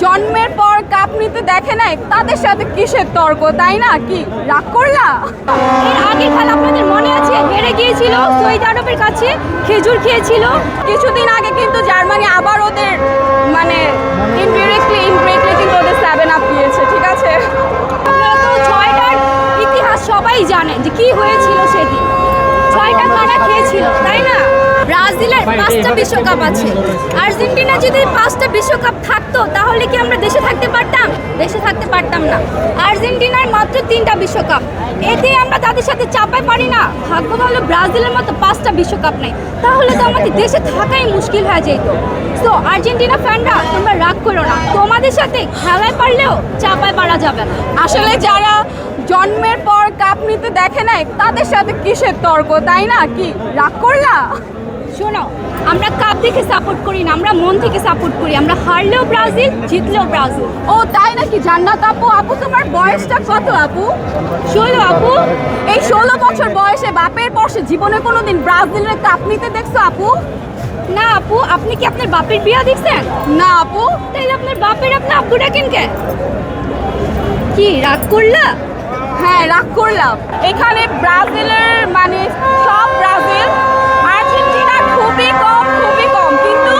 জন্মের পর কাপ নিতে দেখে নাই তাদের সাথে কিসের তর্ক, তাই না? কি রাগ করলা? এর আগের খেলা আপনাদের মনে আছে, হেরে গিয়েছিল সৌদি আরবের কাছে, খেজুর খেয়েছিল। কিছুদিন আগে কিন্তু জার্মানি আবার ওদের মানে ইনডিরেক্টলি কিন্তু ওদের 7 আপ দিয়েছে, ঠিক আছে? আপনারা তো ছয়টার ইতিহাস সবাই জানেন যে কি হয়েছিল সেদিন। ছয়টা তারা খেয়েছিল, তাই না? ব্রাজিলের 5টা বিশ্বকাপ আছে। আর্জেন্টিনা যদি 5টা বিশ্বকাপ থাকতো তাহলে কি আমরা দেশে থাকতে পারতাম? দেশে থাকতে পারতাম না। আর্জেন্টিনার মাত্র 3টা বিশ্বকাপ, এতে আমরা তাদের সাথে চাপাই পারি না। ভাগ্য ভালো ব্রাজিলের মতো 5টা বিশ্বকাপ নেই, তাহলে তো আমাদের দেশে থাকাই মুশকিল হয়ে যেত। তো আর্জেন্টিনা ফ্যানরা, তোমরা রাগ করো না, তোমাদের সাথে খেলায় পারলেও চাপায় পারা যাবে না। আসলে যারা জন্মের পর কাপ নিতে দেখে নাই তাদের সাথে কিসের তর্ক, তাই না? কি রাগ করলা? শোনো, আমরা কাপ দেখে সাপোর্ট করি না, আমরা মন থেকে সাপোর্ট করি। আমরা হারলেও ব্রাজিল, জিতলেও ব্রাজিল। ও তাই নাকি? জান্নাত আপু, আপু তোমার বয়সটা কত আপু? 16 আপু। এই 16 বছর বয়সে বাপের পরশে জীবনে কোনোদিন ব্রাজিলের কাপ নিতে দেখছো আপু? না আপু, আপনি কি আপনার বাপের বিয়া দেখছেন? না আপু। তাইলে আপনার বাপের আপনি আব্বু ডাকেন কে? কি রাগ করলা? হ্যাঁ, রাগ করলাম। এখানে ব্রাজিলের মানে সব ব্রাজিল, আর্জেন্টিনা খুবই কম কিন্তু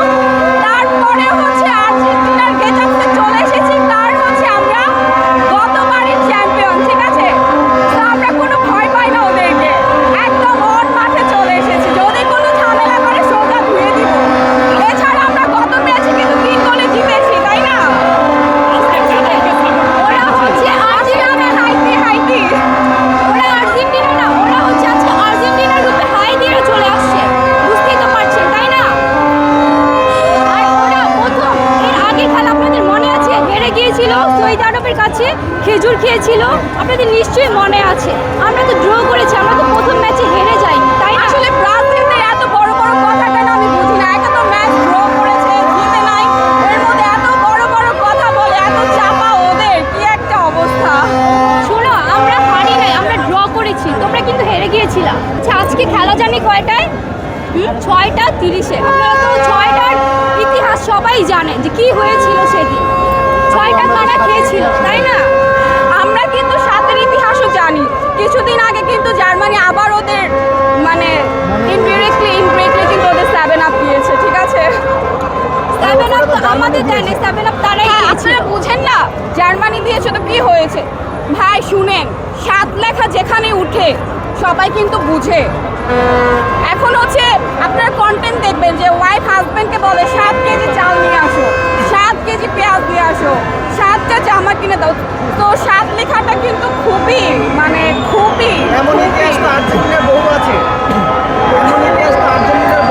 তারপরে হচ্ছে আর্জেন্টিনার গেটাফে চলে এসেছি, তার হচ্ছে আমরা গতবারের চ্যাম্পিয়ন, ঠিক আছে? তো আমরা কোনো ভয় পাই না ওদেরকে, একদম অন মাঠে চলে এসেছি। যদি কোনো ঝামেলা করে সোজা ধুয়ে দিব। এছাড়া আমরা গত ম্যাচে কিন্তু 3 গোলে জিতেছি, তাই না? ওরা হচ্ছে আর্জেন্টিনা হাইতি ওরা আর্জেন্টিনা না, ওরা হচ্ছে আজকে আর্জেন্টিনার রূপে হাই দিয়ে চলে আসছে, বুঝতেই তো পারছেন, তাই না? আর ওরা প্রথম, এর আগের খেলা আপনাদের মনে আছে, হেরে গিয়েছিল সৌদি আরবের কাছে, খেজুর খেয়েছিল, আপনাদের নিশ্চয়ই মনে আছে। আমরা তো ড্র করেছি, আমরা তো প্রথম ম্যাচে হেরে যাইনি, তাই না? আসলে ব্রাজিলদের এত বড় কথা কেন আমি বুঝি না। একে তো ম্যাচ ড্র করেছে, জিতে নাই, এর মধ্যে এত বড় কথা বলে, এত চাপা ওদের, কি একটা অবস্থা। শোনো, আমরা হারি নাই, আমরা ড্র করেছি, তোমরা কিন্তু হেরে গিয়েছিলা। আচ্ছা, আজকে খেলা জানি কয়টায়? 6:30-এ। আপনারা তো 6টার ইতিহাস সবাই জানেন যে কি হয়েছিল সেদিন। 6টা তারা খেয়েছিল, তাই না? আমরা কিন্তু 7-এর ইতিহাসও জানি। কিছুদিন আগে কিন্তু জার্মানি আবার ওদের মানে ইনডিরেক্টলি কিন্তু ওদের 7 আপ দিয়েছে, ঠিক আছে? 7 আপ তো আমাদের দেয় না, 7 আপ তারাই হ্যাঁ, খেয়েছিল। আপনারা বুঝেন না, জার্মানি দিয়েছে তো কি হয়েছে? ভাই শুনেন, 7 লেখা যেখানে উঠে সবাই কিন্তু বুঝে। এখন হচ্ছে আপনারা কন্টেন্ট দেখবেন যে ওয়াইফ হাজবেন্ডকে বলে 7 কেজি চাল নিয়ে আসো, 7 কেজি পেঁয়াজ নিয়ে আসো, 7টা জামা কিনে দাও। তো 7 লেখাটা কিন্তু খুবই এমন ইতিহাস তো আর্জেন্টিনার বহু